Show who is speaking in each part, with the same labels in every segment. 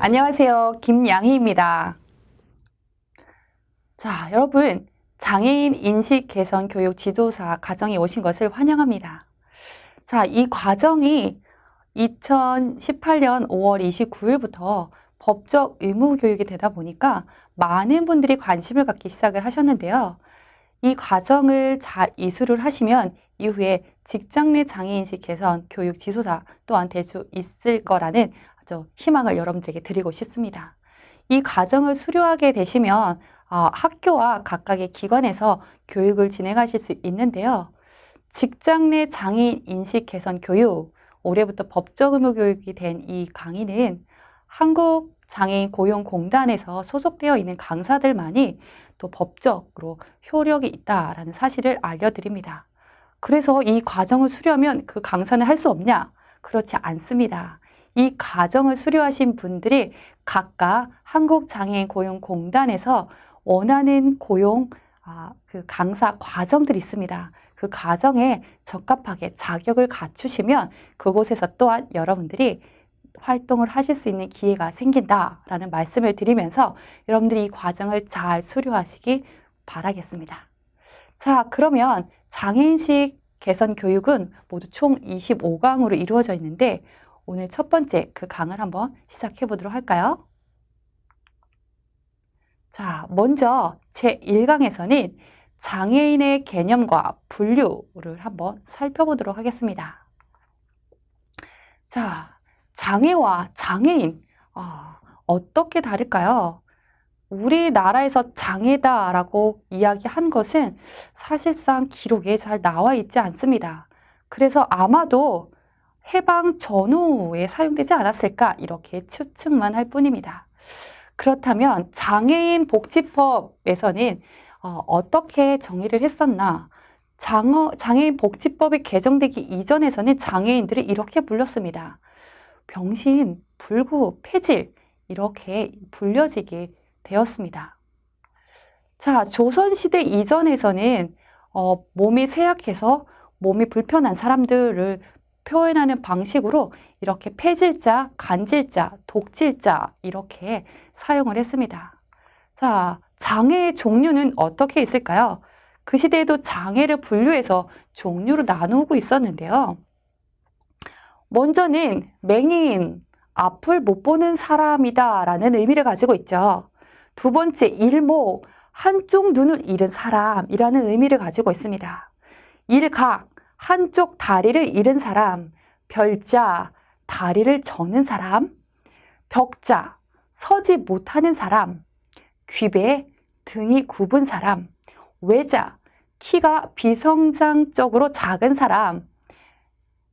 Speaker 1: 안녕하세요. 김양희입니다. 자, 여러분, 장애인 인식 개선 교육 지도사 과정에 오신 것을 환영합니다. 자, 이 과정이 2018년 5월 29일부터 법적 의무 교육이 되다 보니까 많은 분들이 관심을 갖기 시작을 하셨는데요. 이 과정을 잘 이수를 하시면 이후에 직장 내 장애인식 개선 교육 지도사 또한 될 수 있을 거라는 아주 희망을 여러분들에게 드리고 싶습니다. 이 과정을 수료하게 되시면 학교와 각각의 기관에서 교육을 진행하실 수 있는데요. 직장 내 장애인 인식 개선 교육, 올해부터 법적 의무 교육이 된 이 강의는 한국장애인 고용공단에서 소속되어 있는 강사들만이 또 법적으로 효력이 있다라는 사실을 알려드립니다. 그래서 이 과정을 수료하면 그 강사는 할 수 없냐? 그렇지 않습니다. 이 과정을 수료하신 분들이 각각 한국장애인 고용공단에서 원하는 그 강사 과정들이 있습니다. 그 과정에 적합하게 자격을 갖추시면 그곳에서 또한 여러분들이 활동을 하실 수 있는 기회가 생긴다라는 말씀을 드리면서 여러분들이 이 과정을 잘 수료하시기 바라겠습니다. 자, 그러면 장애인식 개선 교육은 모두 총 25강으로 이루어져 있는데 오늘 첫 번째 그 강을 한번 시작해 보도록 할까요? 자, 먼저 제1강에서는 장애인의 개념과 분류를 한번 살펴보도록 하겠습니다. 자, 장애와 장애인, 어떻게 다를까요? 우리나라에서 장애다라고 이야기한 것은 사실상 기록에 잘 나와 있지 않습니다. 그래서 아마도 해방 전후에 사용되지 않았을까 이렇게 추측만 할 뿐입니다. 그렇다면 장애인 복지법에서는 어떻게 정의를 했었나? 장애인 복지법이 개정되기 이전에서는 장애인들을 이렇게 불렀습니다. 병신, 불구, 폐질 이렇게 불려지게 되었습니다. 자, 조선시대 이전에서는 몸이 쇠약해서 몸이 불편한 사람들을 표현하는 방식으로 이렇게 폐질자, 간질자, 독질자 이렇게 사용을 했습니다. 자, 장애의 종류는 어떻게 있을까요? 그 시대에도 장애를 분류해서 종류로 나누고 있었는데요. 먼저는 맹인, 앞을 못 보는 사람이다 라는 의미를 가지고 있죠. 두 번째, 일목, 한쪽 눈을 잃은 사람이라는 의미를 가지고 있습니다. 일각, 한쪽 다리를 잃은 사람, 별자, 다리를 저는 사람, 벽자, 서지 못하는 사람, 귀배, 등이 굽은 사람, 외자, 키가 비성장적으로 작은 사람,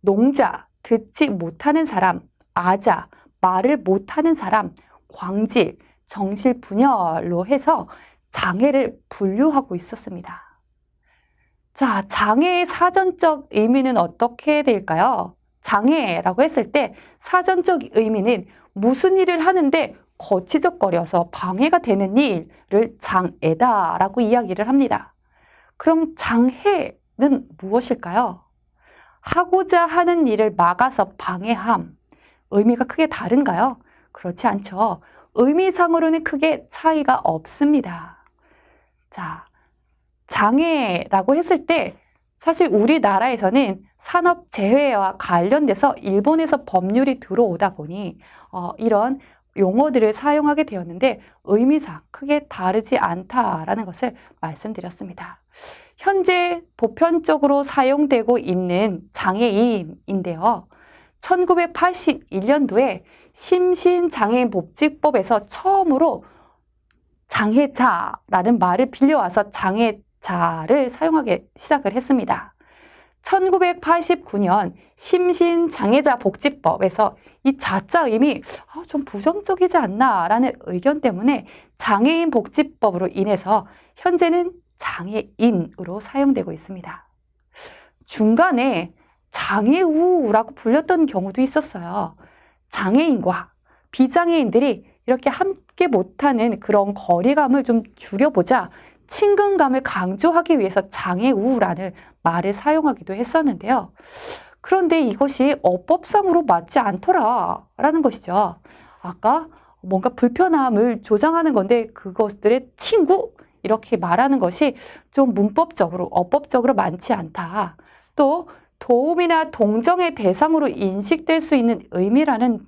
Speaker 1: 농자, 듣지 못하는 사람, 아자, 말을 못하는 사람, 광질, 정실분열로 해서 장애를 분류하고 있었습니다. 자, 장애의 사전적 의미는 어떻게 될까요? 장애라고 했을 때 사전적 의미는 무슨 일을 하는데 거치적거려서 방해가 되는 일을 장애다라고 이야기를 합니다. 그럼 장애는 무엇일까요? 하고자 하는 일을 막아서 방해함. 의미가 크게 다른가요? 그렇지 않죠. 의미상으로는 크게 차이가 없습니다. 자, 장애라고 했을 때 사실 우리나라에서는 산업재해와 관련돼서 일본에서 법률이 들어오다 보니 이런 용어들을 사용하게 되었는데 의미상 크게 다르지 않다라는 것을 말씀드렸습니다. 현재 보편적으로 사용되고 있는 장애인인데요. 1981년도에 심신장애인 복지법에서 처음으로 장애자라는 말을 빌려와서 장애자를 사용하기 시작을 했습니다. 1989년 심신장애자 복지법에서 이 자자 의미 좀 부정적이지 않나라는 의견 때문에 장애인 복지법으로 인해서 현재는 장애인으로 사용되고 있습니다. 중간에 장애우라고 불렸던 경우도 있었어요. 장애인과 비장애인들이 이렇게 함께 못하는 그런 거리감을 좀 줄여보자 친근감을 강조하기 위해서 장애우라는 말을 사용하기도 했었는데요. 그런데 이것이 어법상으로 맞지 않더라라는 것이죠. 아까 뭔가 불편함을 조장하는 건데 그것들의 친구 이렇게 말하는 것이 좀 문법적으로 어법적으로 많지 않다. 또 도움이나 동정의 대상으로 인식될 수 있는 의미라는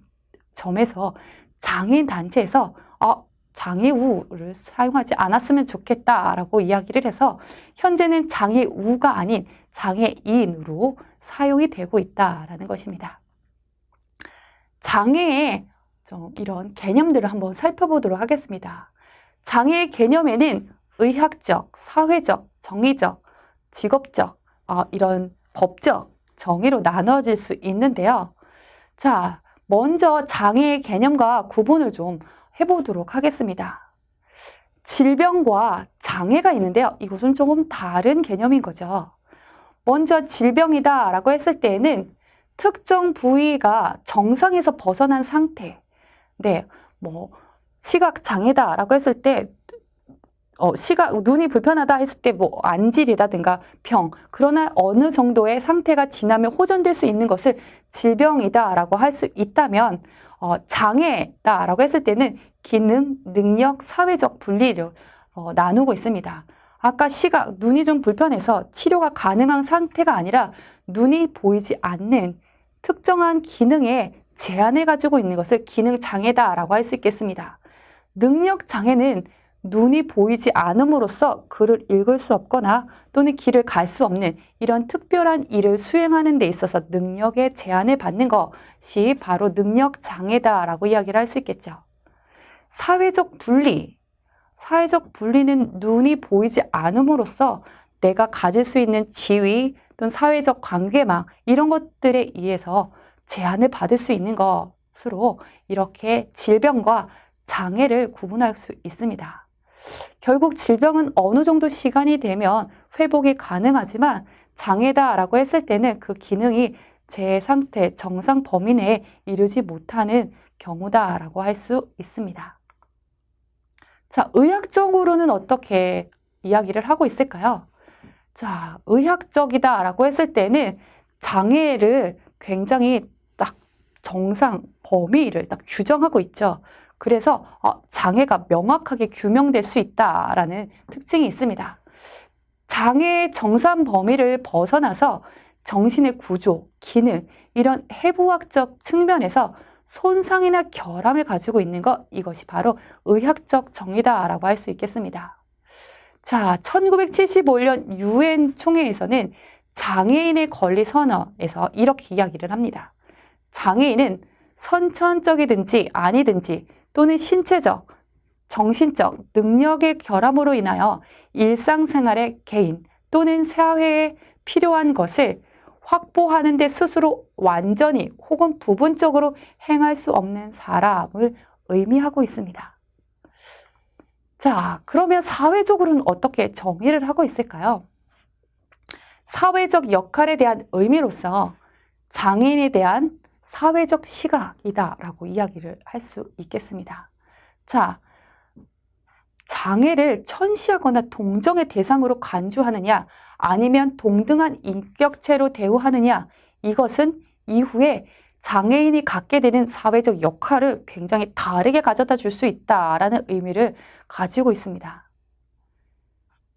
Speaker 1: 점에서 장애인 단체에서 장애우를 사용하지 않았으면 좋겠다라고 이야기를 해서 현재는 장애우가 아닌 장애인으로 사용이 되고 있다라는 것입니다. 장애의 이런 개념들을 한번 살펴보도록 하겠습니다. 장애의 개념에는 의학적, 사회적, 정의적, 직업적, 이런 법적 정의로 나눠질 수 있는데요. 자, 먼저 장애의 개념과 구분을 좀 해보도록 하겠습니다. 질병과 장애가 있는데요. 이것은 조금 다른 개념인 거죠. 먼저 질병이다 라고 했을 때에는 특정 부위가 정상에서 벗어난 상태. 네, 시각장애다 라고 했을 때 눈이 불편하다 했을 때 안질이라든가 병, 그러나 어느 정도의 상태가 지나면 호전될 수 있는 것을 질병이다 라고 할 수 있다면 장애다 라고 했을 때는 기능, 능력, 사회적 분리를 나누고 있습니다. 아까 눈이 좀 불편해서 치료가 가능한 상태가 아니라 눈이 보이지 않는 특정한 기능에 제한을 가지고 있는 것을 기능장애다 라고 할 수 있겠습니다. 능력장애는 눈이 보이지 않음으로써 글을 읽을 수 없거나 또는 길을 갈 수 없는 이런 특별한 일을 수행하는 데 있어서 능력에 제한을 받는 것이 바로 능력장애다라고 이야기를 할 수 있겠죠. 사회적 분리. 사회적 분리는 눈이 보이지 않음으로써 내가 가질 수 있는 지위 또는 사회적 관계망 이런 것들에 의해서 제한을 받을 수 있는 것으로 이렇게 질병과 장애를 구분할 수 있습니다. 결국 질병은 어느 정도 시간이 되면 회복이 가능하지만 장애다라고 했을 때는 그 기능이 제 상태, 정상 범위 내에 이르지 못하는 경우다라고 할 수 있습니다. 자, 의학적으로는 어떻게 이야기를 하고 있을까요? 자, 의학적이다라고 했을 때는 장애를 굉장히 딱 정상 범위를 딱 규정하고 있죠. 그래서 장애가 명확하게 규명될 수 있다라는 특징이 있습니다. 장애의 정상 범위를 벗어나서 정신의 구조, 기능, 이런 해부학적 측면에서 손상이나 결함을 가지고 있는 이것이 바로 의학적 정의다라고 할 수 있겠습니다. 자, 1975년 UN 총회에서는 장애인의 권리 선언에서 이렇게 이야기를 합니다. 장애인은 선천적이든지 아니든지 또는 신체적, 정신적 능력의 결함으로 인하여 일상생활의 개인 또는 사회에 필요한 것을 확보하는 데 스스로 완전히 혹은 부분적으로 행할 수 없는 사람을 의미하고 있습니다. 자, 그러면 사회적으로는 어떻게 정의를 하고 있을까요? 사회적 역할에 대한 의미로서 장애인에 대한 사회적 시각이다라고 이야기를 할 수 있겠습니다. 자, 장애를 천시하거나 동정의 대상으로 간주하느냐 아니면 동등한 인격체로 대우하느냐 이것은 이후에 장애인이 갖게 되는 사회적 역할을 굉장히 다르게 가져다 줄 수 있다라는 의미를 가지고 있습니다.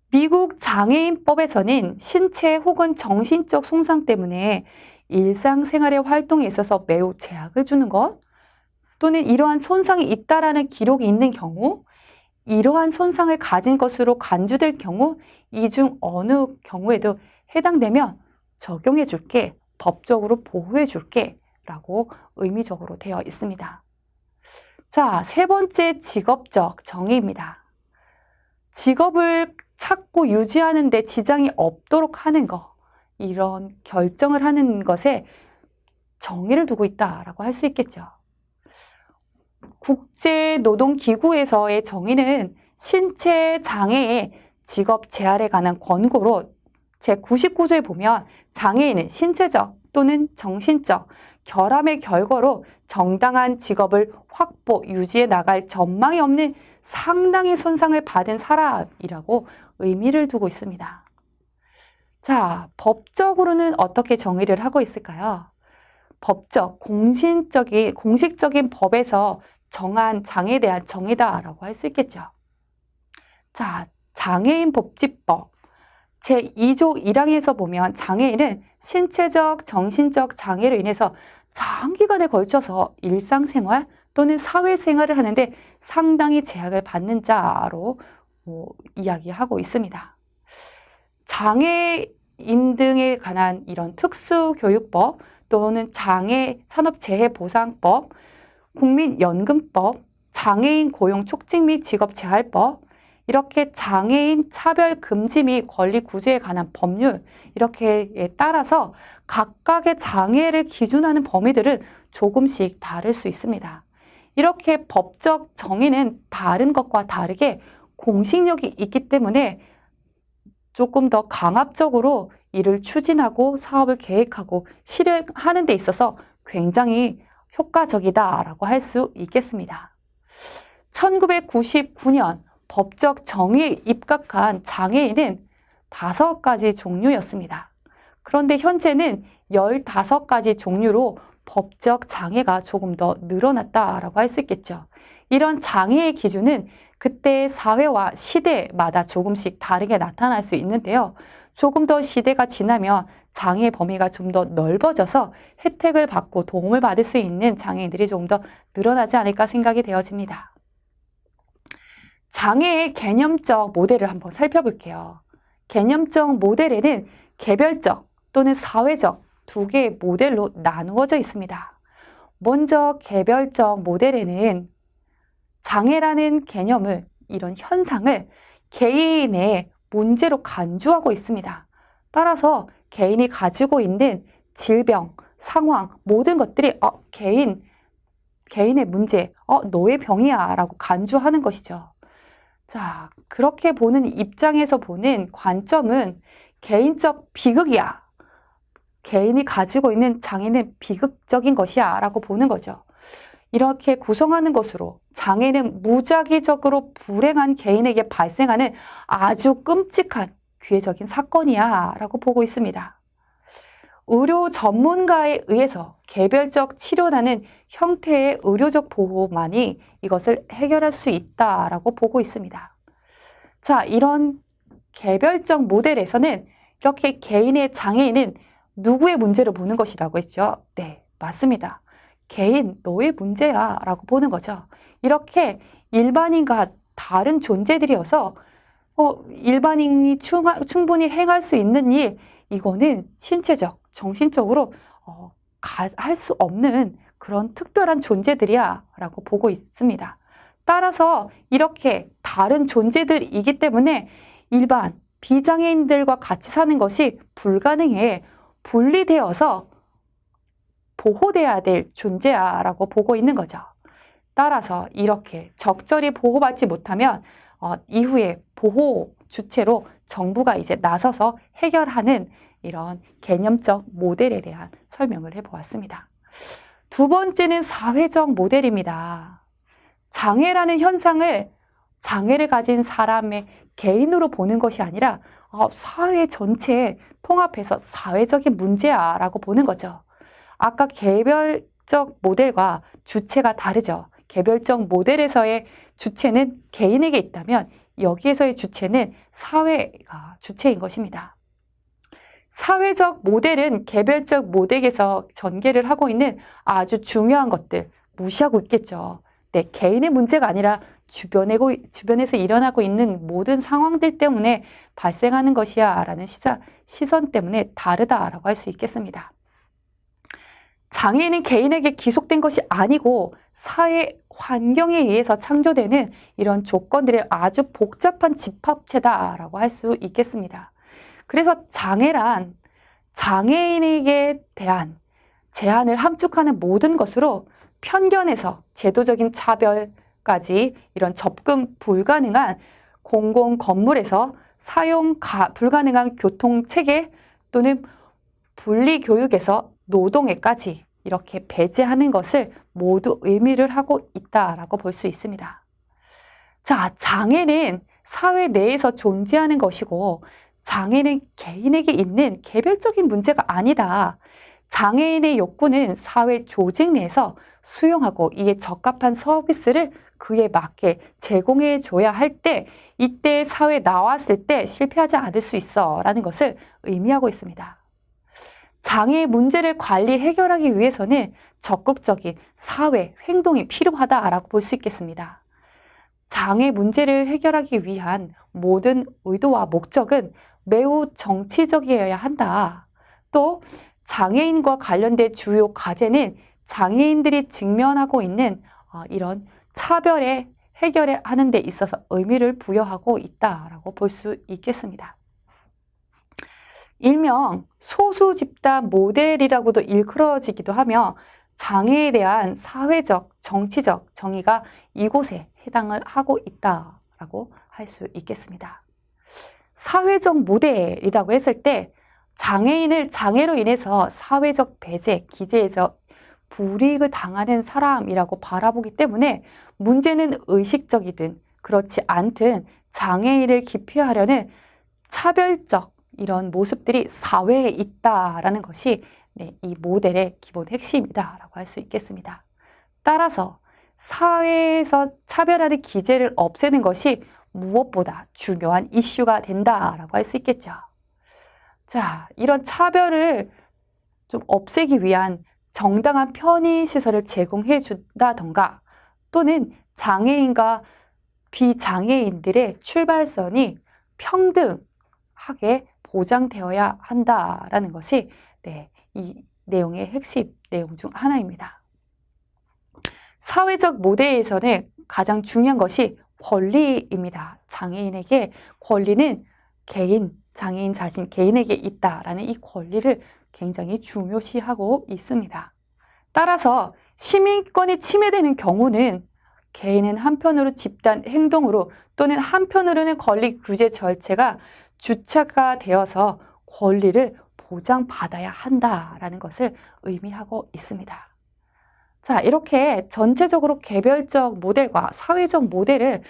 Speaker 1: 미국 장애인법에서는 신체 혹은 정신적 손상 때문에 일상생활의 활동에 있어서 매우 제약을 주는 것 또는 이러한 손상이 있다라는 기록이 있는 경우 이러한 손상을 가진 것으로 간주될 경우 이 중 어느 경우에도 해당되면 적용해 줄게, 법적으로 보호해 줄게 라고 의미적으로 되어 있습니다. 자, 세 번째 직업적 정의입니다. 직업을 찾고 유지하는 데 지장이 없도록 하는 것, 이런 결정을 하는 것에 정의를 두고 있다라고 할 수 있겠죠. 국제노동기구에서의 정의는 신체 장애의 직업 재활에 관한 권고로 제99조에 보면 장애인은 신체적 또는 정신적 결함의 결과로 정당한 직업을 확보, 유지해 나갈 전망이 없는 상당히 손상을 받은 사람이라고 의미를 두고 있습니다. 자, 법적으로는 어떻게 정의를 하고 있을까요? 공식적인 법에서 정한 장애에 대한 정의다라고 할 수 있겠죠. 자, 장애인 복지법 제2조 1항에서 보면 장애인은 신체적, 정신적 장애로 인해서 장기간에 걸쳐서 일상생활 또는 사회생활을 하는데 상당히 제약을 받는 자로 이야기하고 있습니다. 장애인 등에 관한 이런 특수교육법 또는 장애산업재해보상법, 국민연금법, 장애인 고용 촉진 및 직업재활법, 이렇게 장애인 차별 금지 및 권리 구제에 관한 법률 이렇게에 따라서 각각의 장애를 기준하는 범위들은 조금씩 다를 수 있습니다. 이렇게 법적 정의는 다른 것과 다르게 공식력이 있기 때문에 조금 더 강압적으로 이를 추진하고 사업을 계획하고 실행하는 데 있어서 굉장히 효과적이다라고 할 수 있겠습니다. 1999년 법적 정의에 입각한 장애인은 5가지 종류였습니다. 그런데 현재는 15가지 종류로 법적 장애가 조금 더 늘어났다라고 할 수 있겠죠. 이런 장애의 기준은 그때의 사회와 시대마다 조금씩 다르게 나타날 수 있는데요. 조금 더 시대가 지나면 장애의 범위가 좀 더 넓어져서 혜택을 받고 도움을 받을 수 있는 장애인들이 조금 더 늘어나지 않을까 생각이 되어집니다. 장애의 개념적 모델을 한번 살펴볼게요. 개념적 모델에는 개별적 또는 사회적 두 개의 모델로 나누어져 있습니다. 먼저 개별적 모델에는 장애라는 개념을, 이런 현상을 개인의 문제로 간주하고 있습니다. 따라서 개인이 가지고 있는 질병, 상황, 모든 것들이 개인의 문제, 너의 병이야 라고 간주하는 것이죠. 자, 그렇게 보는 입장에서 보는 관점은 개인적 비극이야. 개인이 가지고 있는 장애는 비극적인 것이야 라고 보는 거죠. 이렇게 구성하는 것으로 장애는 무작위적으로 불행한 개인에게 발생하는 아주 끔찍한 기회적인 사건이야 라고 보고 있습니다. 의료 전문가에 의해서 개별적 치료라는 형태의 의료적 보호만이 이것을 해결할 수 있다라고 보고 있습니다. 자, 이런 개별적 모델에서는 이렇게 개인의 장애인은 누구의 문제로 보는 것이라고 했죠? 네, 맞습니다. 개인, 너의 문제야 라고 보는 거죠. 이렇게 일반인과 다른 존재들이어서 일반인이 충분히 행할 수 있는 일, 이거는 신체적, 정신적으로 할 수 없는 그런 특별한 존재들이야 라고 보고 있습니다. 따라서 이렇게 다른 존재들이기 때문에 일반 비장애인들과 같이 사는 것이 불가능해 분리되어서 보호돼야 될 존재야 라고 보고 있는 거죠. 따라서 이렇게 적절히 보호받지 못하면 이후에 보호 주체로 정부가 이제 나서서 해결하는 이런 개념적 모델에 대한 설명을 해보았습니다. 두 번째는 사회적 모델입니다. 장애라는 현상을 장애를 가진 사람의 개인으로 보는 것이 아니라 사회 전체에 통합해서 사회적인 문제야 라고 보는 거죠. 아까 개별적 모델과 주체가 다르죠. 개별적 모델에서의 주체는 개인에게 있다면 여기에서의 주체는 사회가 주체인 것입니다. 사회적 모델은 개별적 모델에서 전개를 하고 있는 아주 중요한 것들 무시하고 있겠죠. 네, 개인의 문제가 아니라 주변에서 일어나고 있는 모든 상황들 때문에 발생하는 것이야 라는 시선 때문에 다르다라고 할 수 있겠습니다. 장애인은 개인에게 기속된 것이 아니고 사회 환경에 의해서 창조되는 이런 조건들의 아주 복잡한 집합체다라고 할 수 있겠습니다. 그래서 장애란 장애인에게 대한 제한을 함축하는 모든 것으로 편견에서 제도적인 차별까지 이런 접근 불가능한 공공 건물에서 사용 불가능한 교통체계 또는 분리교육에서 노동에까지 이렇게 배제하는 것을 모두 의미를 하고 있다라고 볼 수 있습니다. 자, 장애는 사회 내에서 존재하는 것이고 장애는 개인에게 있는 개별적인 문제가 아니다. 장애인의 욕구는 사회 조직 내에서 수용하고 이에 적합한 서비스를 그에 맞게 제공해 줘야 할 때, 이때 사회에 나왔을 때 실패하지 않을 수 있어 라는 것을 의미하고 있습니다. 장애의 문제를 관리 해결하기 위해서는 적극적인 사회 행동이 필요하다라고 볼 수 있겠습니다. 장애 문제를 해결하기 위한 모든 의도와 목적은 매우 정치적이어야 한다. 또 장애인과 관련된 주요 과제는 장애인들이 직면하고 있는 이런 차별에 해결해 하는 데 있어서 의미를 부여하고 있다라고 볼 수 있겠습니다. 일명 소수 집단 모델이라고도 일컬어지기도 하며 장애에 대한 사회적, 정치적 정의가 이곳에 해당을 하고 있다라고 할 수 있겠습니다. 사회적 모델이라고 했을 때 장애인을 장애로 인해서 사회적 배제, 기재에서 불이익을 당하는 사람이라고 바라보기 때문에 문제는 의식적이든 그렇지 않든 장애인을 기피하려는 차별적 이런 모습들이 사회에 있다라는 것이 이 모델의 기본 핵심이다라고 할 수 있겠습니다. 따라서 사회에서 차별하는 기제를 없애는 것이 무엇보다 중요한 이슈가 된다라고 할 수 있겠죠. 자, 이런 차별을 좀 없애기 위한 정당한 편의시설을 제공해 준다던가 또는 장애인과 비장애인들의 출발선이 평등하게 보장되어야 한다라는 것이 이 내용의 핵심 내용 중 하나입니다. 사회적 모델에서는 가장 중요한 것이 권리입니다. 장애인에게 권리는 장애인 자신 개인에게 있다라는 이 권리를 굉장히 중요시하고 있습니다. 따라서 시민권이 침해되는 경우는 개인은 한편으로 집단 행동으로 또는 한편으로는 권리 규제 절차가 주체가 되어서 권리를 보장받아야 한다라는 것을 의미하고 있습니다. 자, 이렇게 전체적으로 개별적 모델과 사회적 모델을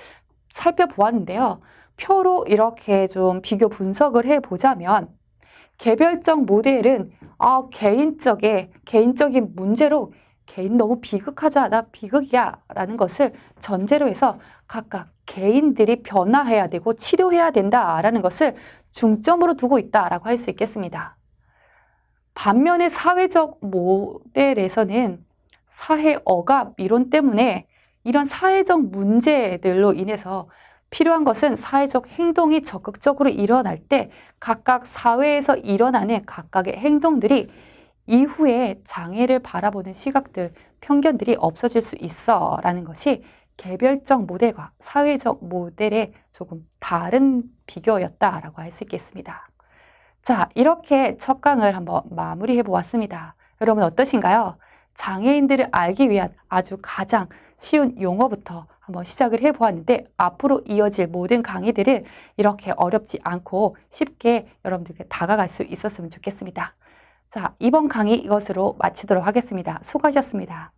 Speaker 1: 살펴보았는데요. 표로 이렇게 좀 비교 분석을 해보자면 개별적 모델은 개인적인 문제로 개인 너무 비극하지 않아? 비극이야 라는 것을 전제로 해서 각각 개인들이 변화해야 되고 치료해야 된다라는 것을 중점으로 두고 있다라고 할 수 있겠습니다. 반면에 사회적 모델에서는 사회 억압 이론 때문에 이런 사회적 문제들로 인해서 필요한 것은 사회적 행동이 적극적으로 일어날 때 각각 사회에서 일어나는 각각의 행동들이 이후에 장애를 바라보는 시각들, 편견들이 없어질 수 있어 라는 것이 개별적 모델과 사회적 모델의 조금 다른 비교였다라고 할 수 있겠습니다. 자, 이렇게 첫 강을 한번 마무리해 보았습니다. 여러분 어떠신가요? 장애인들을 알기 위한 아주 가장 쉬운 용어부터 한번 시작을 해보았는데 앞으로 이어질 모든 강의들은 이렇게 어렵지 않고 쉽게 여러분들께 다가갈 수 있었으면 좋겠습니다. 자, 이번 강의 이것으로 마치도록 하겠습니다. 수고하셨습니다.